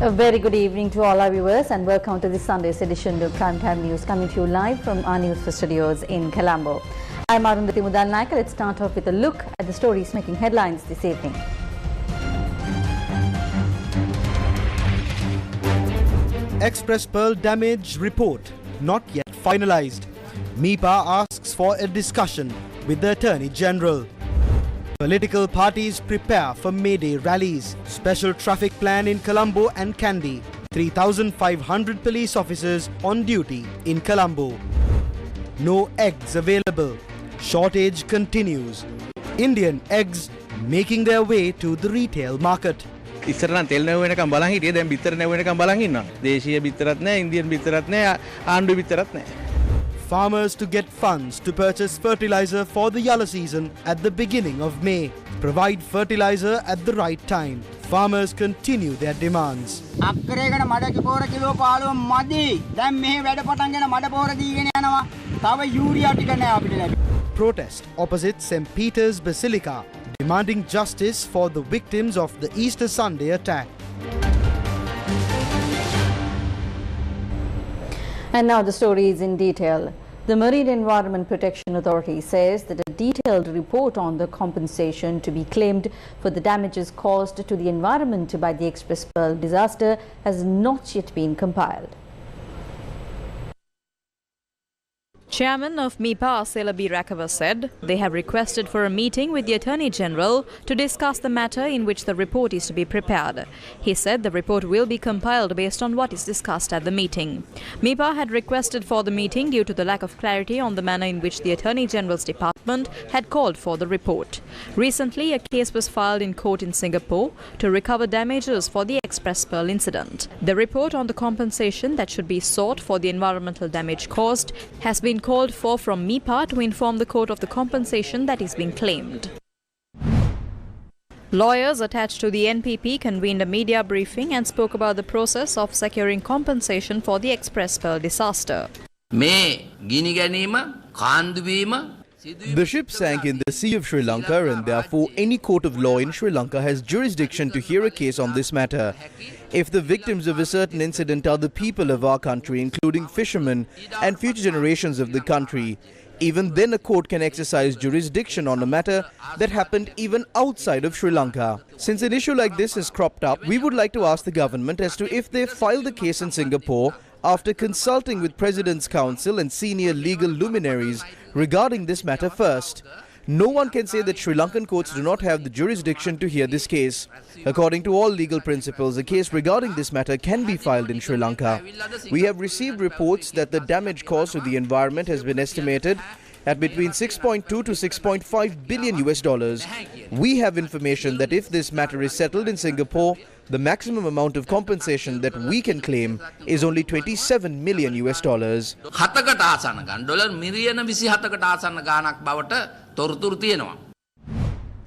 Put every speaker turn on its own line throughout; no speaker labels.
A very good evening to all our viewers and welcome to this Sunday's edition of Primetime News, coming to you live from our news studios in Colombo. I'm Arundhati Mudalnaika. Let's start off with a look at the stories making headlines this evening.
Express Pearl damage report not yet finalized. MIPA asks for a discussion with the Attorney General. Political parties prepare for May Day rallies. Special traffic plan in Colombo and Kandy. 3,500 police officers on duty in Colombo. No eggs available. Shortage continues. Indian eggs making their way to the retail market.
ඉස්සර නම් තෙල් නැව වෙනකම් බලන් හිටියේ දැන් බිත්තර නැව වෙනකම් බලන් ඉන්නවා. දේශීය බිත්තරත් නැහැ, ඉන්දියන් බිත්තරත් නැහැ, ආණ්ඩු බිත්තරත් නැහැ.
Farmers to get funds to purchase fertilizer for the yellow season at the beginning of May. Provide fertilizer at the right time. Farmers continue their demands.
අක්කරයකට මඩ පොර කිලෝ 15 මදි. දැන් මෙහි වැඩ පටන් ගෙන මඩ පොර දීගෙන යනවා. තව යූරියා ටික නැහැ අපිට ලැබෙන්නේ.
Protest opposite St. Peters Basilica, demanding justice for the victims of the Easter Sunday attack.
And now the story is in detail. The Marine Environment Protection Authority says that a detailed report on the compensation to be claimed for the damages caused to the environment by the Express Pearl disaster has not yet been compiled.
Chairman of MIPA, Selabi Rakava, said they have requested for a meeting with the Attorney General to discuss the matter in which the report is to be prepared. He said the report will be compiled based on what is discussed at the meeting. MIPA had requested for the meeting due to the lack of clarity on the manner in which the Attorney General's department had called for the report. Recently, a case was filed in court in Singapore to recover damages for the Express Pearl incident. The report on the compensation that should be sought for the environmental damage caused has been called for from MIPA to inform the court of the compensation that is being claimed. Lawyers attached to the NPP convened a media briefing and spoke about the process of securing compensation for the Express Pearl disaster.
The ship sank in the Sea of Sri Lanka, and therefore any court of law in Sri Lanka has jurisdiction to hear a case on this matter. If the victims of a certain incident are the people of our country, including fishermen and future generations of the country, even then a court can exercise jurisdiction on a matter that happened even outside of Sri Lanka. Since an issue like this has cropped up, we would like to ask the government as to if they filed the case in Singapore after consulting with President's Council and senior legal luminaries regarding this matter first. No one can say that Sri Lankan courts do not have the jurisdiction to hear this case. According to all legal principles, a case regarding this matter can be filed in Sri Lanka. We have received reports that the damage caused to the environment has been estimated at between 6.2 to 6.5 billion US dollars. We have information that if this matter is settled in Singapore, the maximum amount of compensation that we can claim is only 27 million US dollars.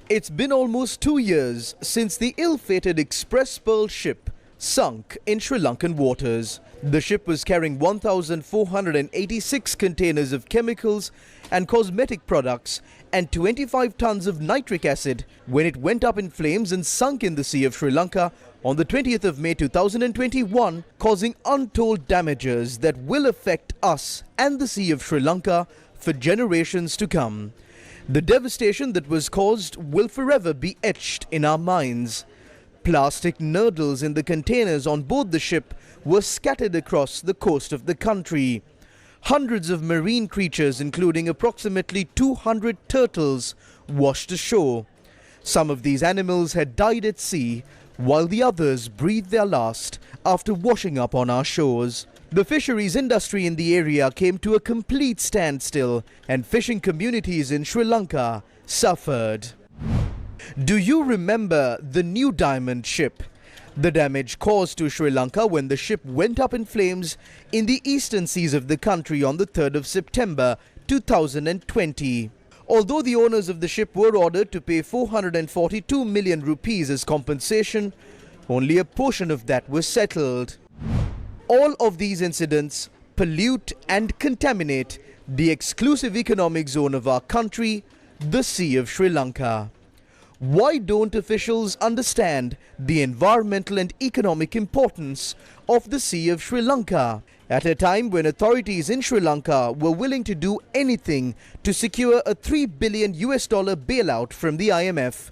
It's been almost 2 years since the ill-fated Express Pearl ship sunk in Sri Lankan waters. The ship was carrying 1,486 containers of chemicals and cosmetic products and 25 tons of nitric acid when it went up in flames and sunk in the Sea of Sri Lanka on the 20th of May 2021, causing untold damages that will affect us and the Sea of Sri Lanka for generations to come. The devastation that was caused will forever be etched in our minds. Plastic nurdles in the containers on board the ship were scattered across the coast of the country. Hundreds of marine creatures, including approximately 200 turtles, washed ashore. Some of these animals had died at sea, while the others breathed their last after washing up on our shores. The fisheries industry in the area came to a complete standstill, and fishing communities in Sri Lanka suffered. Do you remember the New Diamond ship? The damage caused to Sri Lanka when the ship went up in flames in the eastern seas of the country on the 3rd of September 2020. Although the owners of the ship were ordered to pay 442 million rupees as compensation, only a portion of that was settled. All of these incidents pollute and contaminate the exclusive economic zone of our country, the Sea of Sri Lanka. Why don't officials understand the environmental and economic importance of the Sea of Sri Lanka? At a time when authorities in Sri Lanka were willing to do anything to secure a $3 billion bailout from the IMF,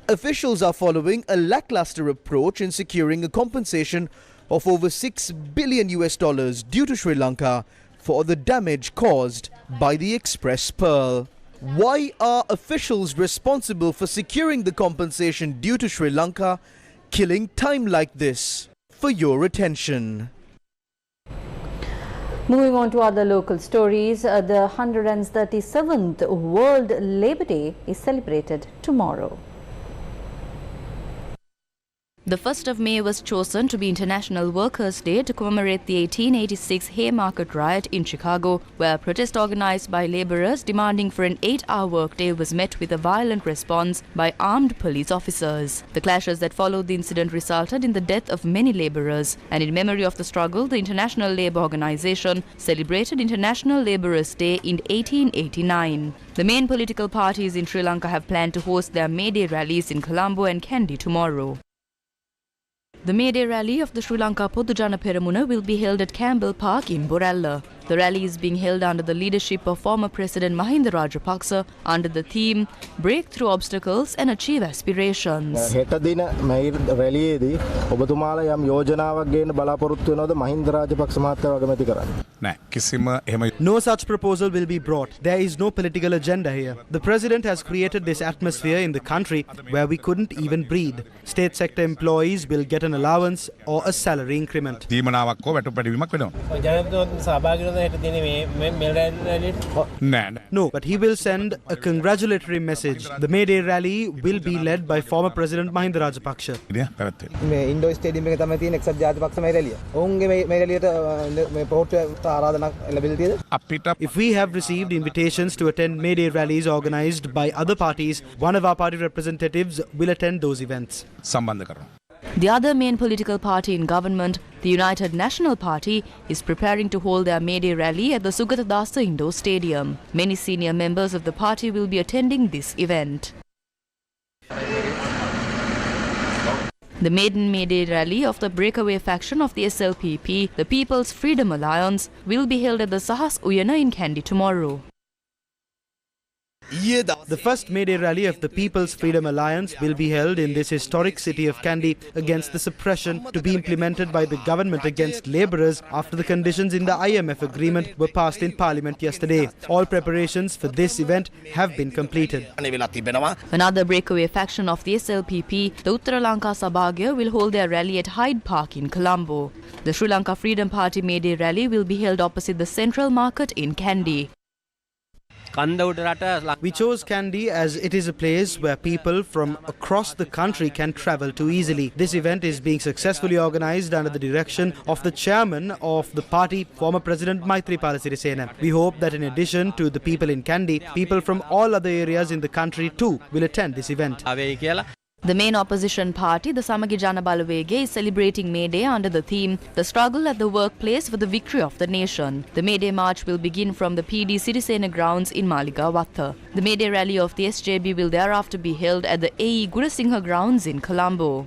officials are following a lackluster approach in securing a compensation of over $6 billion due to Sri Lanka for the damage caused by the Express Pearl. Why are officials responsible for securing the compensation due to Sri Lanka killing time like this? For your attention.
Moving on to other local stories, the 137th World Labour Day is celebrated tomorrow.
The 1st of May was chosen to be International Workers' Day to commemorate the 1886 Haymarket riot in Chicago, where a protest organized by laborers demanding for an 8-hour workday was met with a violent response by armed police officers. The clashes that followed the incident resulted in the death of many laborers, and in memory of the struggle, the International Labour Organization celebrated International Laborers' Day in 1889. The main political parties in Sri Lanka have planned to host their May Day rallies in Colombo and Kandy tomorrow. The May Day rally of the Sri Lanka Podujana Peramuna will be held at Campbell Park in Borella. The rally is being held under the leadership of former President Mahinda Rajapaksa under the theme Break Through Obstacles and Achieve Aspirations.
හෙට දින මේ රැලියේදී ඔබතුමාලා යම් යෝජනාවක් ගේන්න බලාපොරොත්තු වෙනවද මහින්ද රාජපක්ෂ මහත්තයා වගමැති කරන්නේ?
නෑ කිසිම එහෙම
No such proposal will be brought. There is no political agenda here. The president has created this atmosphere in the country where we couldn't even breathe. State sector employees will get an allowance or a salary increment.
දීමනාවක් හෝ වැටුපැඩවීමක් වෙනවා.
ජනතාවත් සහභාගී වෙන හෙට දිනේ මේ රැලියට
නෑ.
No, but he will send a congratulatory message. The May Day rally will be led by former President Mahinda Rajapaksa.
ඉතින් පැවැත්වෙනවා.
මේ ඉන්ඩෝර් ස්ටේඩියම් එකේ තමයි තියෙන එක්සත් ජාතික පක්ෂ මේ රැලිය. ඔවුන්ගේ මේ රැලියට මේ පොහොට්ටුවට ආරාධනාවක් ලැබිලා තියෙද?
අපිට
If we have received invitations to attend May Day rallies organized by other parties, one of our party representatives will attend those events.
සම්බන්ධ කරනවා.
The other main political party in government, the United National Party, is preparing to hold their May Day rally at the Sugatadasa Indoor Stadium. Many senior members of the party will be attending this event. The maiden May Day rally of the breakaway faction of the SLPP, the People's Freedom Alliance, will be held at the Sahas Uyana in Kandy tomorrow.
The first May Day rally of the People's Freedom Alliance will be held in this historic city of Kandy against the suppression to be implemented by the government against labourers after the conditions in the IMF agreement were passed in Parliament yesterday. All preparations for this event have been completed.
Another breakaway faction of the SLPP, the Uttara Lanka Sabhagya, will hold their rally at Hyde Park in Colombo. The Sri Lanka Freedom Party May Day rally will be held opposite the Central Market in Kandy.
We chose Kandy as it is a place where people from across the country can travel to easily. This event is being successfully organized under the direction of the chairman of the party, former President Maithripala Sirisena. We hope that in addition to the people in Kandy, people from all other areas in the country too will attend this event.
The main opposition party, the Samagi Jana Balawege, is celebrating May Day under the theme, The Struggle at the Workplace for the Victory of the Nation. The May Day march will begin from the PD Sirisena grounds in Maligawattha. The May Day rally of the SJB will thereafter be held at the AE Gurasinghe grounds in Colombo.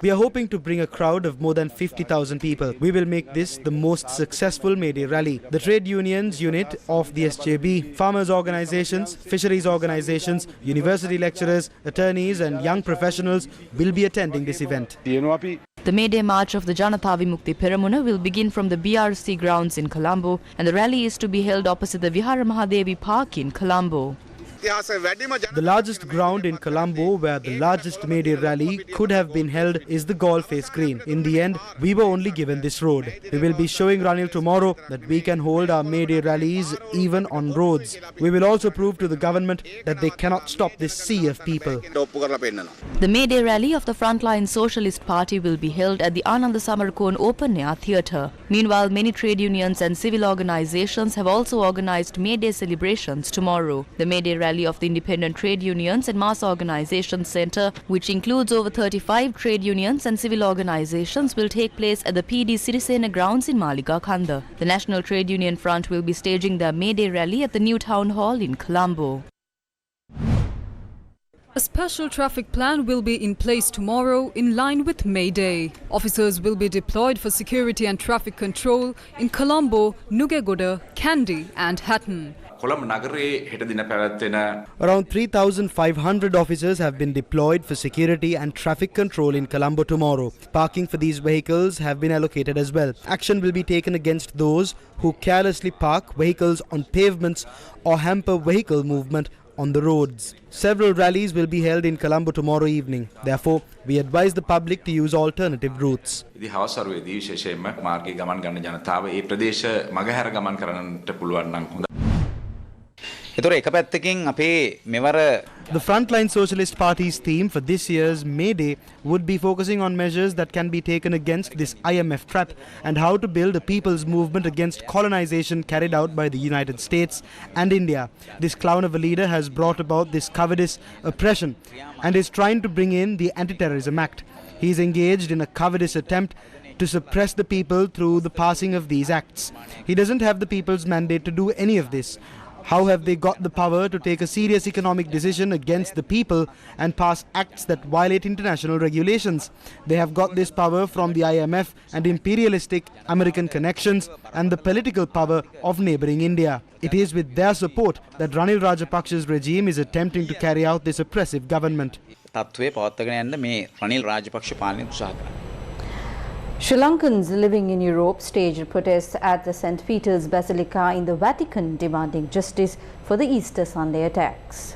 We are hoping to bring a crowd of more than 50,000 people. We will make this the most successful May Day rally. The trade unions unit of the SJB, farmers organizations, fisheries organizations, university lecturers, attorneys and young professionals will be attending this event.
The May Day march of the Janata Vimukti Peramuna will begin from the BRC grounds in Colombo, and the rally is to be held opposite the Vihara Mahadevi Park in Colombo.
The largest ground in Colombo where the largest May Day rally could have been held is the Golface Green. In the end, we were only given this road. We will be showing Ranil tomorrow that we can hold our May Day rallies even on roads. We will also prove to the government that they cannot stop this sea of people.
The May Day rally of the Frontline Socialist Party will be held at the Ananda Samarkon Open Air Theatre. Meanwhile, many trade unions and civil organizations have also organized May Day celebrations tomorrow. The May Day rally of the Independent Trade Unions and Mass Organizations Centre, which includes over 35 trade unions and civil organizations, will take place at the PD Sirisena grounds in Maligakhanda. The National Trade Union Front will be staging their May Day rally at the new town hall in Colombo.
A special traffic plan will be in place tomorrow in line with May Day. Officers will be deployed for security and traffic control in Colombo, Nugegoda, Kandy and Hatton.
Around 3,500 officers have been deployed for security and traffic control in Colombo tomorrow. Parking for these vehicles have been allocated as well. Action will be taken against those who carelessly park vehicles on pavements or hamper vehicle movement on the roads. Several rallies will be held in Colombo tomorrow evening. Therefore, we advise the public to use alternative routes. The Frontline Socialist Party's theme for this year's May Day would be focusing on measures that can be taken against this IMF trap and how to build a people's movement against colonization carried out by the United States and India. This clown of a leader has brought about this cowardice oppression and is trying to bring in the Anti-Terrorism Act. He is engaged in a cowardice attempt to suppress the people through the passing of these acts. He doesn't have the people's mandate to do any of this. How have they got the power to take a serious economic decision against the people and pass acts that violate international regulations? They have got this power from the IMF and imperialistic American connections and the political power of neighboring India. It is with their support that Ranil Rajapaksha's regime is attempting to carry out this oppressive government.
Sri Lankans living in Europe staged protests at the St. Peters Basilica in the Vatican demanding justice for the Easter Sunday attacks.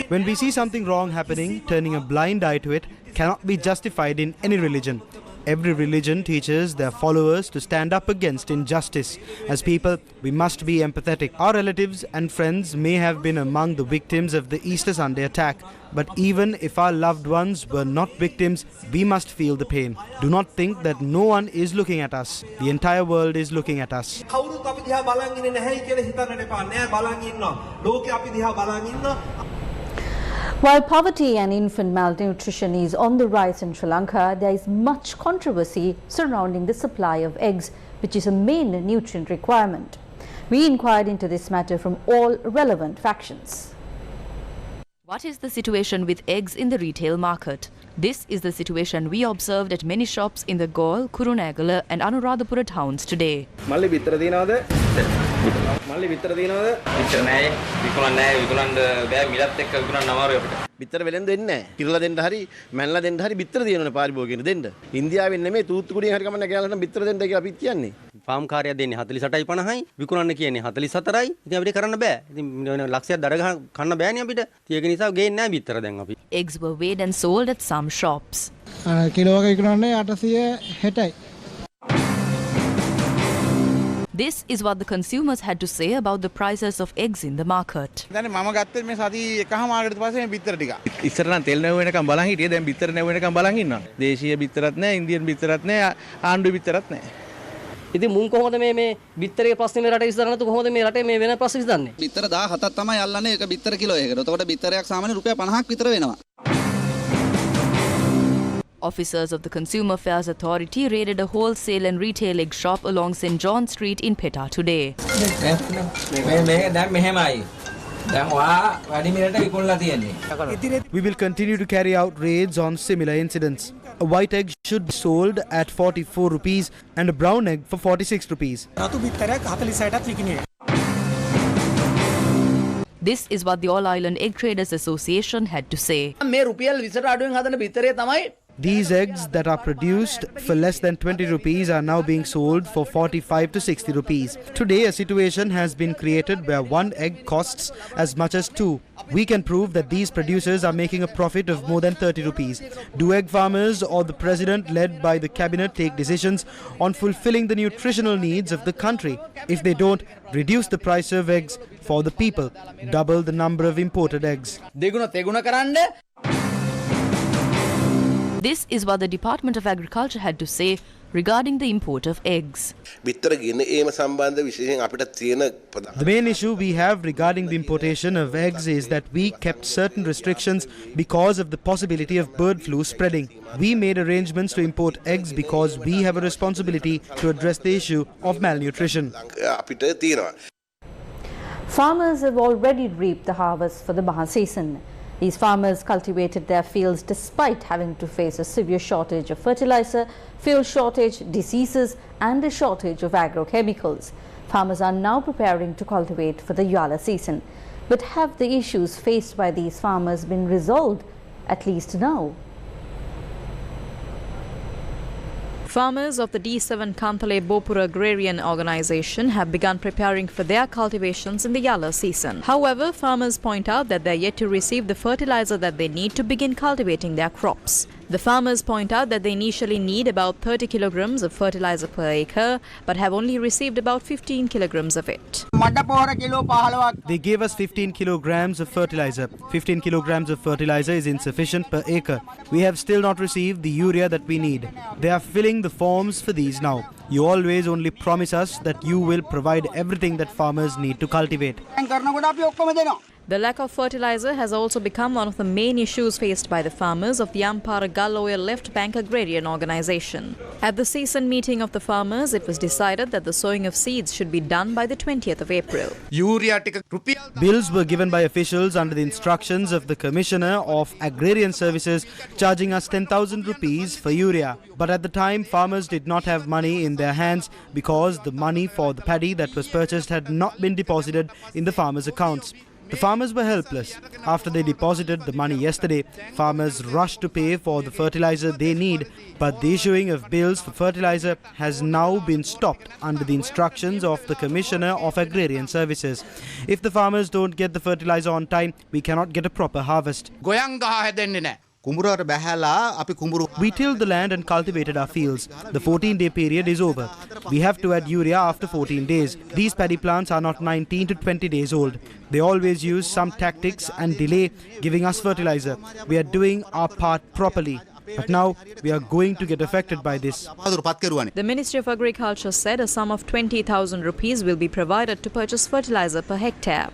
When we see something wrong happening, turning a blind eye to it cannot be justified in any religion. Every religion teaches their followers to stand up against injustice. As people, we must be empathetic. Our relatives and friends may have been among the victims of the Easter Sunday attack, but even if our loved ones were not victims, we must feel the pain. Do not think that no one is looking at us. The entire world is looking at us.
While poverty and infant malnutrition is on the rise in Sri Lanka, there is much controversy surrounding the supply of eggs, which is a main nutrient requirement. We inquired into this matter from all relevant factions.
What is the situation with eggs in the retail market? This is the situation we observed at many shops in the Galle, Kurunegala and Anuradhapura towns today.
බිත්තර වෙලෙන් දෙන්නේ නැහැ. කිරලා දෙන්න හරි මැනලා දෙන්න හරි බිත්තර දිනවනේ පාරිභෝගිකයන්ට දෙන්න. ඉන්දියාවෙන් නෙමෙයි තූත්තුකුඩියෙන් හරි කමන්න ගෑලට බිත්තර දෙන්න කියලා අපිත් කියන්නේ. ෆාම් කාර්යය දෙන්නේ 48යි 50යි විකුණන්න කියන්නේ 44යි. ඉතින් අපිට කරන්න බෑ. ඉතින් ලක්ෂයක් දර කන්න බෑනේ අපිට. ඒක නිසා ගේන්නේ නැහැ බිත්තර දැන් අපි.
Eggs were weighed and sold at some shops.
කිලෝක විකුණන්නේ 860යි.
This is what the consumers had to say about the prices of eggs in the market.
දැන් මම ගත්තේ මේ සති එකමාරකට පස්සේ මේ බිත්තර ටික. ඉස්සර නම් තෙල් නැව වෙනකම් බලන් හිටියේ දැන් බිත්තර නැව වෙනකම් බලන් ඉන්නවා. දේශීය බිත්තරත් නැහැ, ඉන්දියන් බිත්තරත් නැහැ, ආණ්ඩු බිත්තරත් නැහැ.
ඉතින් මුන් කොහොමද මේ බිත්තරේ ප්‍රශ්නේ මේ රටේ විසඳන්න නැතු කොහොමද මේ රටේ මේ වෙන ප්‍රශ්න විසඳන්නේ?
බිත්තර 17ක් තමයි අල්ලන්නේ එක බිත්තර කිලෝයකට. එතකොට බිත්තරයක් සාමාන්‍ය රුපියල් 50ක් විතර වෙනවා.
Officers of the Consumer Affairs Authority raided a wholesale and retail egg shop along St. John Street in Peta today.
We will continue to carry out raids on similar incidents. A white egg should be sold at 44 rupees and a brown egg for 46 rupees.
This is what the All Island Egg Traders Association had to say.
These eggs that are produced for less than 20 rupees are now being sold for 45 to 60 rupees. Today, a situation has been created where one egg costs as much as two. We can prove that these producers are making a profit of more than 30 rupees. Do egg farmers or the president led by the cabinet take decisions on fulfilling the nutritional needs of the country? If they don't, reduce the price of eggs for the people. Double the number of imported eggs.
This is what the Department of Agriculture had to say regarding the import of eggs.
The main issue we have regarding the importation of eggs is that we kept certain restrictions because of the possibility of bird flu spreading. We made arrangements to import eggs because we have a responsibility to address the issue of malnutrition.
Farmers have already reaped the harvest for the Maha season. These farmers cultivated their fields despite having to face a severe shortage of fertilizer, fuel shortage, diseases and a shortage of agrochemicals. Farmers are now preparing to cultivate for the Yala season. But have the issues faced by these farmers been resolved, at least now?
Farmers of the D7 Kantale Bopura Agrarian Organization have begun preparing for their cultivations in the Yala season. However, farmers point out that they are yet to receive the fertilizer that they need to begin cultivating their crops. The farmers point out that they initially need about 30 kilograms of fertilizer per acre, but have only received about 15 kilograms of it.
They gave us 15 kilograms of fertilizer. 15 kilograms of fertilizer is insufficient per acre. We have still not received the urea that we need. They are filling the forms for these now. You always only promise us that you will provide everything that farmers need to cultivate.
The lack of fertilizer has also become one of the main issues faced by the farmers of the Ampara Galloya Left Bank Agrarian Organization. At the season meeting of the farmers, it was decided that the sowing of seeds should be done by the 20th of April.
Bills were given by officials under the instructions of the Commissioner of Agrarian Services, charging us 10,000 rupees for urea. But at the time, farmers did not have money in their hands because the money for the paddy that was purchased had not been deposited in the farmers' accounts. The farmers were helpless. After they deposited the money yesterday, farmers rushed to pay for the fertilizer they need, but the issuing of bills for fertilizer has now been stopped under the instructions of the Commissioner of Agrarian Services. If the farmers don't get the fertilizer on time, we cannot get a proper harvest. We tilled the land and cultivated our fields. The 14-day period is over. We have to add urea after 14 days. These paddy plants are not 19 to 20 days old. They always use some tactics and delay giving us fertilizer. We are doing our part properly. But now we are going to get affected by this.
The Ministry of Agriculture said a sum of 20,000 rupees will be provided to purchase fertilizer per hectare.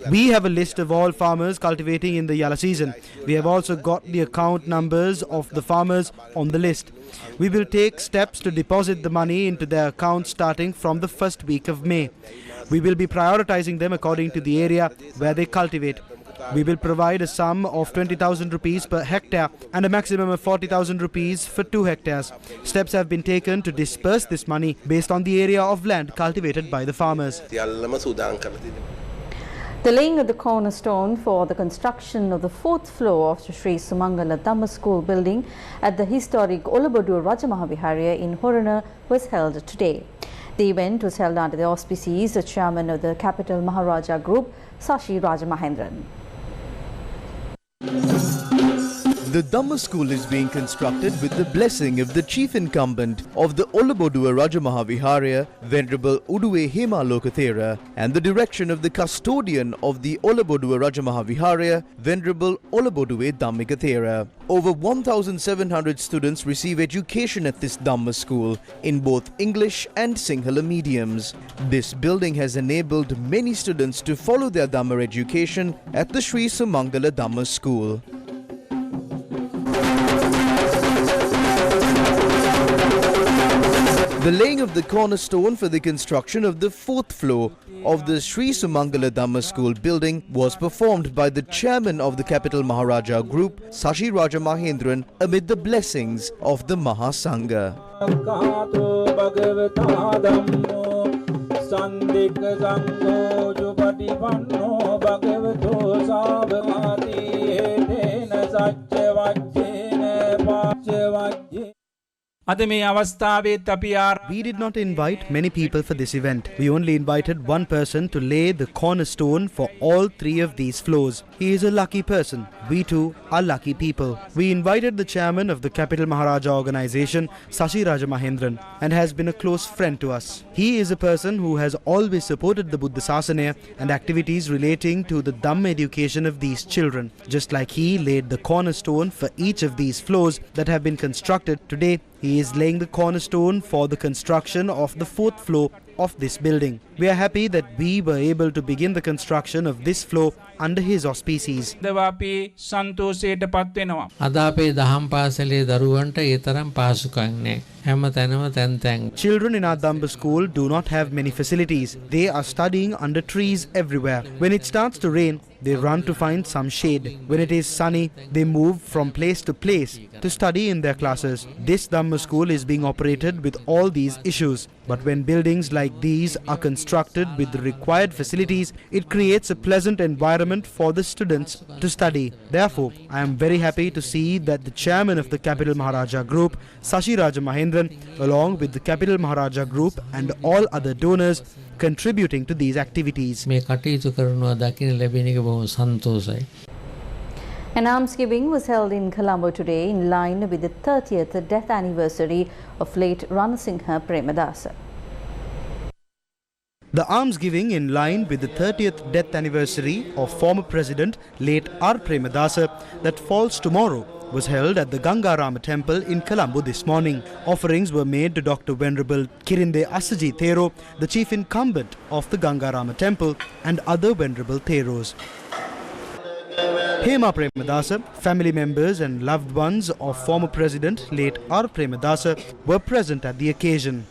We have a list of all farmers cultivating in the Yala season. We have also got the account numbers of the farmers on the list. We will take steps to deposit the money into their accounts starting from the first week of May. We will be prioritizing them according to the area where they cultivate. We will provide a sum of 20,000 rupees per hectare and a maximum of 40,000 rupees for 2 hectares. Steps have been taken to disperse this money based on the area of land cultivated by the farmers.
The laying of the cornerstone for the construction of the 4th floor of Sri Sumangala Dhamma School building at the historic Olabodu Rajamahaviharya in Horana was held today. The event was held under the auspices of the chairman of the Capital Maharaja Group, Sashi Rajamahendran.
The Dhamma school is being constructed with the blessing of the chief incumbent of the Olabodua Rajamahaviharya, Venerable Uduwe Hema Lokathera, and the direction of the custodian of the Olabodua Rajamahaviharya, Venerable Olaboduwe Dhammikathera. Over 1,700 students receive education at this Dhamma school in both English and Sinhala mediums. This building has enabled many students to follow their Dhamma education at the Sri Sumangala Dhamma school. The laying of the cornerstone for the construction of the 4th floor of the Sri Sumangala Dhamma School building was performed by the chairman of the Capital Maharaja Group, Sashi Rajamahendran, amid the blessings of the Mahasangha.
We did not invite many people for this event. We only invited one person to lay the cornerstone for all 3 of these floors. He is a lucky person. We too are lucky people. We invited the chairman of the Capital Maharaja Organization, Sashi Rajamahendran, and has been a close friend to us. He is a person who has always supported the Buddha Sasana and activities relating to the Dhamma education of these children. Just like he laid the cornerstone for each of these floors that have been constructed today, He is laying the cornerstone for the construction of the 4th floor of this building. We are happy that we were able to begin the construction of this floor under his auspices. Children in our Damba school do not have many facilities. They are studying under trees everywhere. When it starts to rain, they run to find some shade. When it is sunny, they move from place to place to study in their classes. This Dhamma school is being operated with all these issues. But when buildings like these are constructed with the required facilities, it creates a pleasant environment for the students to study. Therefore, I am very happy to see that the chairman of the Capital Maharaja Group, Sashi Raja Mahendran, along with the Capital Maharaja Group and all other donors, contributing to these activities.
An almsgiving was held in Colombo today in line with the 30th death anniversary of late Ranasinghe Premadasa.
The almsgiving in line with the 30th death anniversary of former President late R. Premadasa that falls tomorrow was held at the Gangarama Temple in Colombo this morning. Offerings were made to Dr. Venerable Kirinde Asaji Thero, the chief incumbent of the Gangarama Temple, and other Venerable Theros. Hema Premadasa, family members and loved ones of former President late R. Premadasa were present at the occasion.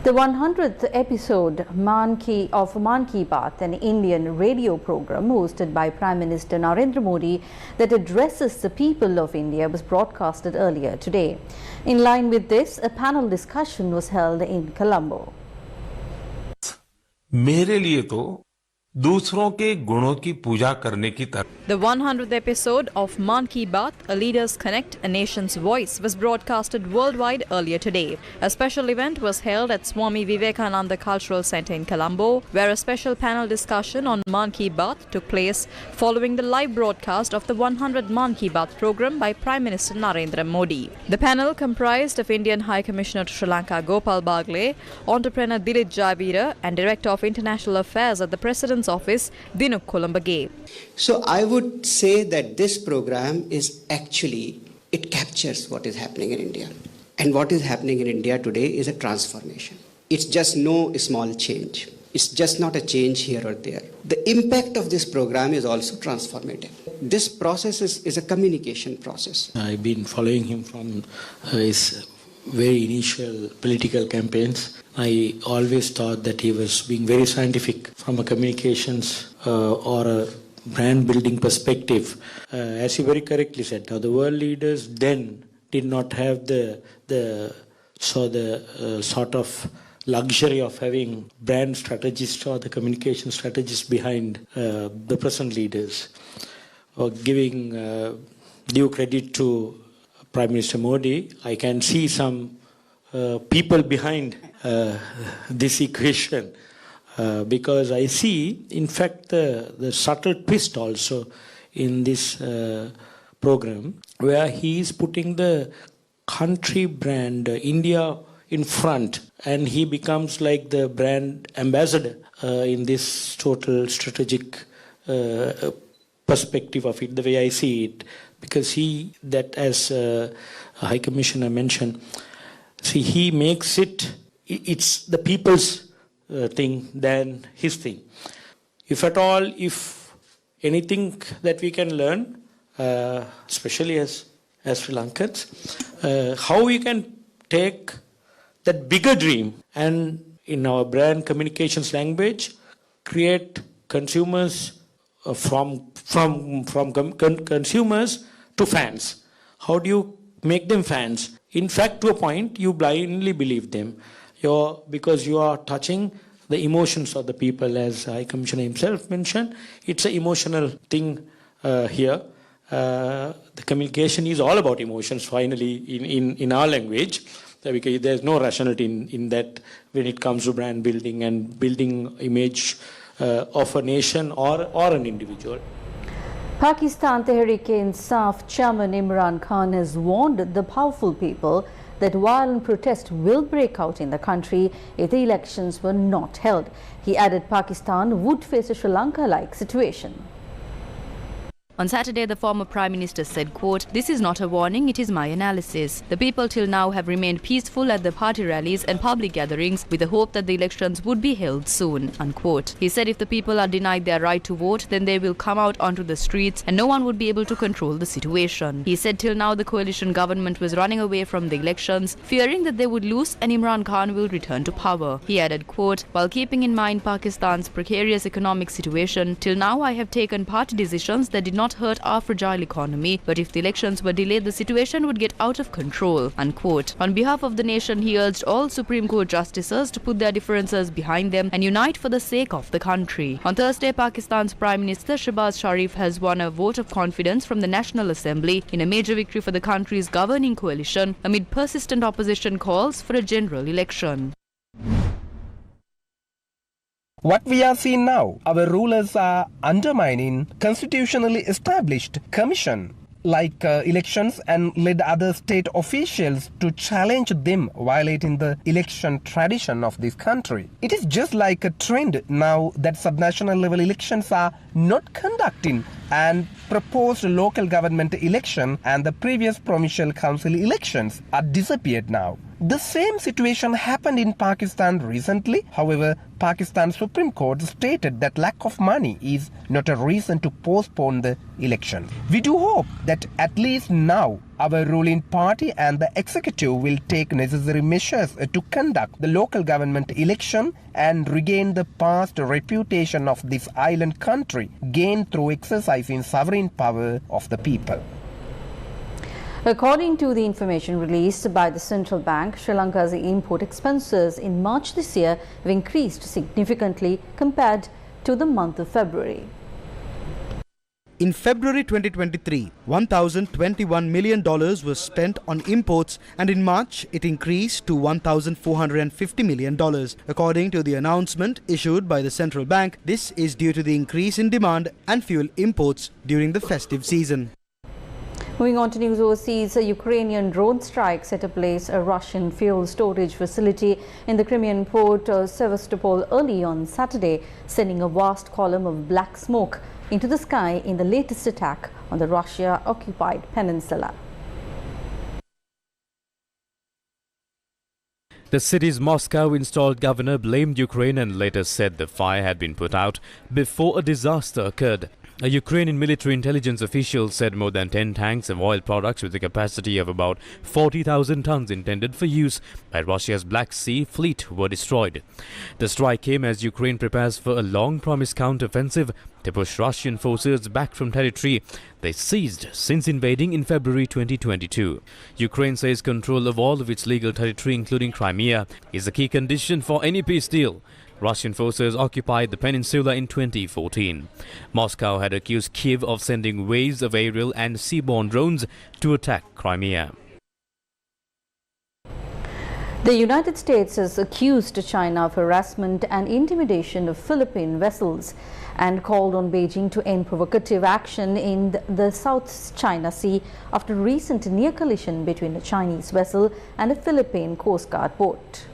The 100th episode of Man Ki Baat, an Indian radio program hosted by Prime Minister Narendra Modi that addresses the people of India, was broadcasted earlier today. In line with this, a panel discussion was held in Colombo.
मेरे लिए तो दूसरों के गुणों की पूजा करने की तरह.
The 100th episode of Man Ki Baat, A Leader's Connect, A Nation's Voice, was broadcasted worldwide earlier today. A special event was held at Swami Vivekananda Cultural Centre in Colombo, where a special panel discussion on Man Ki Baat took place following the live broadcast of the 100 Man Ki Baat program by Prime Minister Narendra Modi. The panel comprised of Indian High Commissioner to Sri Lanka Gopal Bagle, entrepreneur Dilit Javira, and Director of International Affairs at the President's Office, Dinuk Kolumbage.
So I would say that this program is actually, it captures what is happening in India. And what is happening in India today is a transformation. It's just no small change. It's just not a change here or there. The impact of this program is also transformative. This process is a communication process.
I've been following him from his very initial political campaigns. I always thought that he was being very scientific from a communications or a brand building perspective. As you very correctly said, now the world leaders then did not have the sort of luxury of having brand strategists or the communication strategists behind the present leaders. Or giving due credit to Prime Minister Modi, I can see some people behind this equation. Because I see, in fact, the subtle twist also in this program, where he is putting the country brand, India, in front, and he becomes like the brand ambassador in this total strategic perspective of it, the way I see it. Because he, that as High Commissioner mentioned, see, he makes it's the people's thing than his thing. If at all, if anything that we can learn, especially as Sri Lankans, how we can take that bigger dream and in our brand communications language, create consumers from consumers to fans. How do you make them fans? In fact, to a point, you blindly believe them. Because you are touching the emotions of the people, as High Commissioner himself mentioned. It's an emotional thing here. The communication is all about emotions, finally, in our language. Because there's no rationality in that when it comes to brand building and building image of a nation or an individual.
Pakistan Tehreek-e-Insaf Chairman Imran Khan has warned the powerful people that violent protest will break out in the country if the elections were not held. He added Pakistan would face a Sri Lanka-like situation.
On Saturday, the former Prime Minister said, quote, "This is not a warning, it is my analysis. The people till now have remained peaceful at the party rallies and public gatherings with the hope that the elections would be held soon," unquote. He said if the people are denied their right to vote, then they will come out onto the streets and no one would be able to control the situation. He said till now the coalition government was running away from the elections, fearing that they would lose and Imran Khan will return to power. He added, quote, "While keeping in mind Pakistan's precarious economic situation, till now I have taken party decisions that did not hurt our fragile economy, but if the elections were delayed, the situation would get out of control," unquote. On behalf of the nation, he urged all Supreme Court justices to put their differences behind them and unite for the sake of the country. On Thursday, Pakistan's Prime Minister Shehbaz Sharif has won a vote of confidence from the National Assembly in a major victory for the country's governing coalition amid persistent opposition calls for a general election.
What we are seeing now, our rulers are undermining constitutionally established commission like elections and led other state officials to challenge them, violating the election tradition of this country. It is just like a trend now that subnational level elections are not conducting and proposed local government election and the previous provincial council elections are disappeared now. The same situation happened in Pakistan recently. However, Pakistan Supreme Court stated that lack of money is not a reason to postpone the election. We do hope that at least now our ruling party and the executive will take necessary measures to conduct the local government election and regain the past reputation of this island country gained through exercising sovereign power of the people.
According to the information released by the central bank, Sri Lanka's import expenses in March this year have increased significantly compared to the month of February.
In February 2023, $1,021 million was spent on imports, and in March it increased to $1,450 million. According to the announcement issued by the central bank, this is due to the increase in demand and fuel imports during the festive season.
Moving on to news overseas, a Ukrainian drone strike set ablaze a Russian fuel storage facility in the Crimean port of Sevastopol early on Saturday, sending a vast column of black smoke into the sky in the latest attack on the Russia-occupied peninsula.
The city's Moscow-installed governor blamed Ukraine and later said the fire had been put out before a disaster occurred. A Ukrainian military intelligence official said more than 10 tanks of oil products with a capacity of about 40,000 tons intended for use by Russia's Black Sea fleet were destroyed. The strike came as Ukraine prepares for a long-promised counter-offensive to push Russian forces back from territory they seized since invading in February 2022. Ukraine says control of all of its legal territory, including Crimea, is a key condition for any peace deal. Russian forces occupied the peninsula in 2014. Moscow had accused Kiev of sending waves of aerial and seaborne drones to attack Crimea.
The United States has accused China of harassment and intimidation of Philippine vessels and called on Beijing to end provocative action in the South China Sea after a recent near collision between a Chinese vessel and a Philippine Coast Guard boat.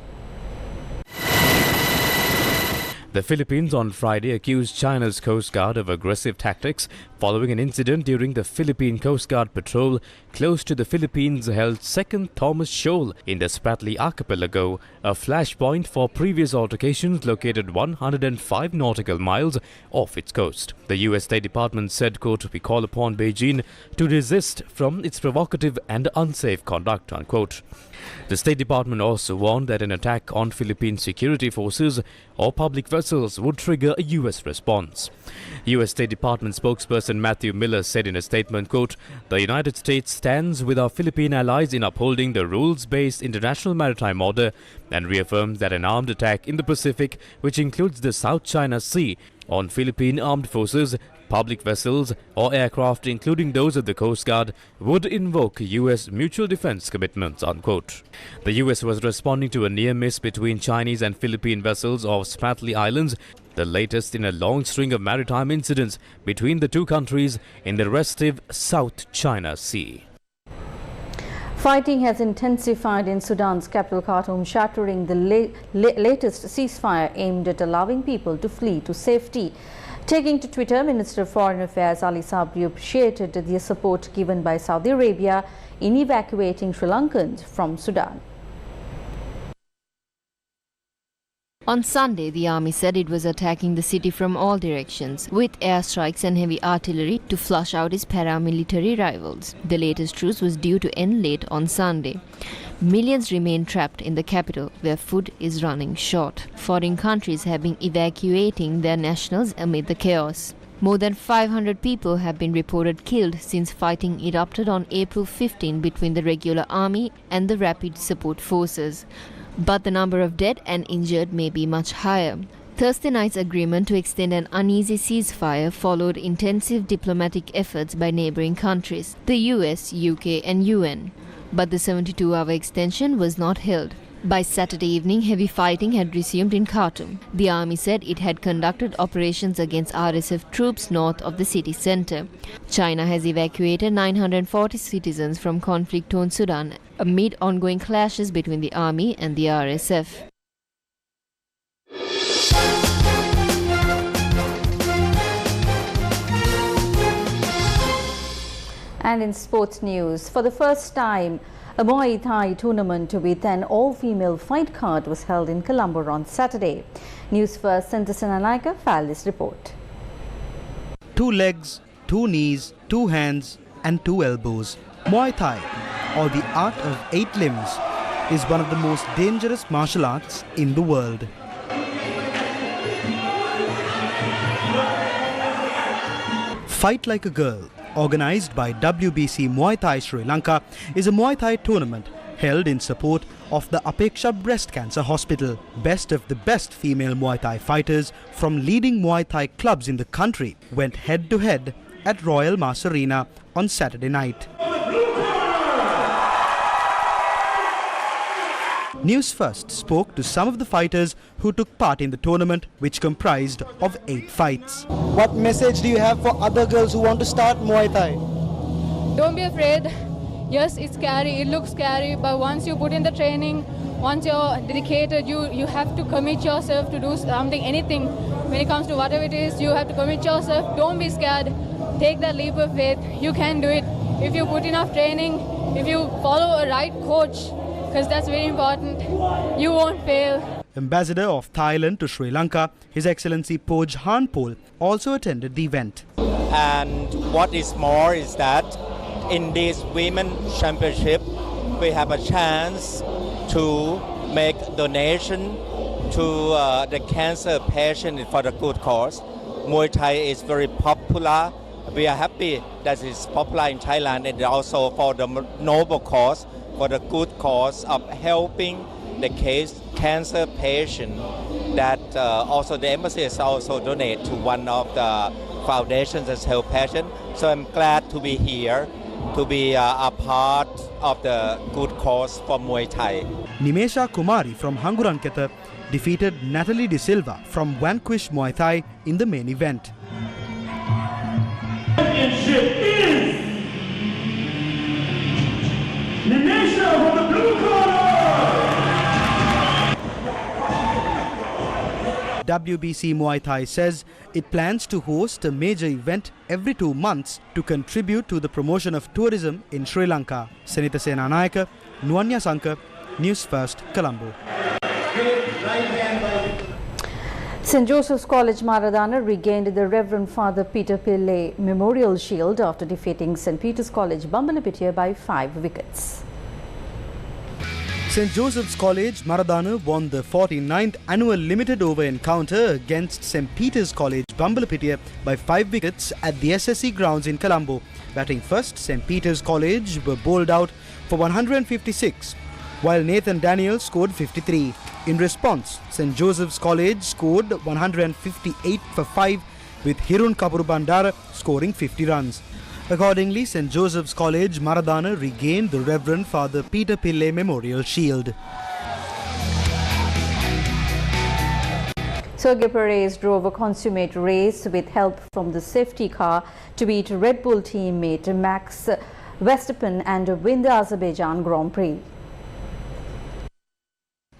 The Philippines on Friday accused China's Coast Guard of aggressive tactics following an incident during the Philippine Coast Guard patrol close to the Philippines-held 2nd Thomas Shoal in the Spratly Archipelago, a flashpoint for previous altercations located 105 nautical miles off its coast. The U.S. State Department said, quote, "We call upon Beijing to desist from its provocative and unsafe conduct," unquote. The State Department also warned that an attack on Philippine security forces or public vessels would trigger a U.S. response. U.S. State Department spokesperson Matthew Miller said in a statement, quote, "The United States stands with our Philippine allies in upholding the rules-based international maritime order and reaffirms that an armed attack in the Pacific, which includes the South China Sea, on Philippine armed forces, public vessels or aircraft, including those of the Coast Guard, would invoke U.S. mutual defense commitments," unquote. The U.S. was responding to a near miss between Chinese and Philippine vessels off Spratly Islands, the latest in a long string of maritime incidents between the two countries in the restive South China Sea.
Fighting has intensified in Sudan's capital Khartoum, shattering the latest ceasefire aimed at allowing people to flee to safety. Taking to Twitter, Minister of Foreign Affairs Ali Sabri appreciated the support given by Saudi Arabia in evacuating Sri Lankans from Sudan.
On Sunday, the army said it was attacking the city from all directions, with airstrikes and heavy artillery to flush out its paramilitary rivals. The latest truce was due to end late on Sunday. Millions remain trapped in the capital, where food is running short. Foreign countries have been evacuating their nationals amid the chaos. More than 500 people have been reported killed since fighting erupted on April 15 between the regular army and the Rapid Support Forces. But the number of dead and injured may be much higher. Thursday night's agreement to extend an uneasy ceasefire followed intensive diplomatic efforts by neighboring countries, the US, UK and UN. But the 72-hour extension was not held. By Saturday evening, heavy fighting had resumed in Khartoum. The army said it had conducted operations against RSF troops north of the city center. China has evacuated 940 citizens from conflict-torn Sudan amid ongoing clashes between the army and the RSF.
And in sports news, for the first time, a Muay Thai tournament with an all-female fight card was held in Colombo on Saturday. News First Citizen Lanka filed this report.
2 legs, 2 knees, 2 hands and 2 elbows. Muay Thai, or the art of 8 limbs, is one of the most dangerous martial arts in the world. Fight Like a Girl, organized by WBC Muay Thai Sri Lanka, is a Muay Thai tournament held in support of the Apeksha Breast Cancer Hospital. Best of the best female Muay Thai fighters from leading Muay Thai clubs in the country went head-to-head at Royal Mass Arena on Saturday night. News First spoke to some of the fighters who took part in the tournament, which comprised of 8 fights.
What message do you have for other girls who want to start Muay Thai?
Don't be afraid. Yes, it's scary, it looks scary, but once you put in the training, once you're dedicated, you have to commit yourself to do something, anything. When it comes to whatever it is, you have to commit yourself. Don't be scared. Take that leap of faith. You can do it. If you put enough training, if you follow a right coach, because that's very important, you won't fail.
Ambassador of Thailand to Sri Lanka, His Excellency Poj Hanpol, also attended the event.
And what is more is that in this Women's Championship, we have a chance to make donation to the cancer patient for the good cause. Muay Thai is very popular. We are happy that it's popular in Thailand and also for the noble cause, for the good cause of helping the cancer patient that also the embassy has also donate to one of the foundations that help patient. So I'm glad to be here, to be a part of the good cause for Muay Thai.
Nimesha Kumari from Hanguranketa defeated Natalie De Silva from Vanquish Muay Thai in the main event.
Championship is Nimesha from the blue corner.
WBC Muay Thai says it plans to host a major event every 2 months to contribute to the promotion of tourism in Sri Lanka. Senita Senanayaka, Nuanya Sankar, News First, Colombo.
St. Joseph's College Maradana regained the Reverend Father Peter Pillay Memorial Shield after defeating St. Peters College Bambalapitiya by 5 wickets.
St. Joseph's College Maradana won the 49th annual limited over encounter against St. Peters College Bambalapitiya by 5 wickets at the SSC grounds in Colombo. Batting first, St. Peters College were bowled out for 156, while Nathan Daniel scored 53. In response, St. Joseph's College scored 158 for 5, with Hirun Kapur Bandara scoring 50 runs. Accordingly, St. Joseph's College Maradana regained the Reverend Father Peter Pillay Memorial Shield.
Sergio Perez drove a consummate race with help from the safety car to beat Red Bull teammate Max Verstappen and win the Azerbaijan Grand Prix.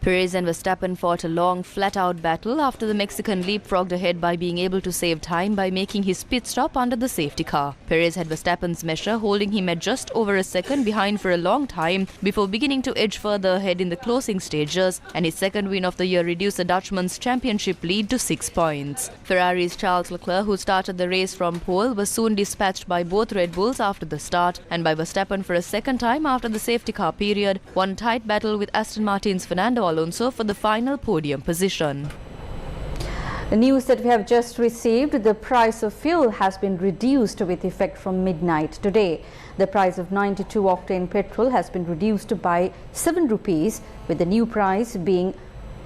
Perez and Verstappen fought a long, flat-out battle after the Mexican leapfrogged ahead by being able to save time by making his pit stop under the safety car. Perez had Verstappen's measure, holding him at just over a second behind for a long time before beginning to edge further ahead in the closing stages, and his second win of the year reduced the Dutchman's championship lead to 6 points. Ferrari's Charles Leclerc, who started the race from pole, was soon dispatched by both Red Bulls after the start, and by Verstappen for a second time after the safety car period, won a tight battle with Aston Martin's Fernando Alonso for the final podium position.
The news that we have just received, the price of fuel has been reduced with effect from midnight today. The price of 92-octane petrol has been reduced by 7 rupees, with the new price being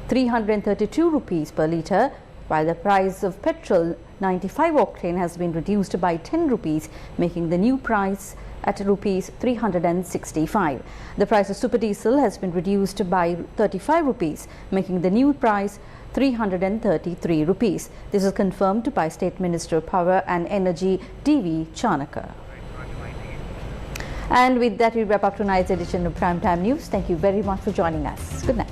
332 rupees per litre, while the price of petrol 95-octane has been reduced by 10 rupees, making the new price at rupees 365. The price of super diesel has been reduced by 35 rupees, making the new price 333 rupees. This is confirmed by State Minister of Power and Energy D.V. Chanaka. And with that, we wrap up tonight's edition of Primetime News. Thank you very much for joining us. Good night.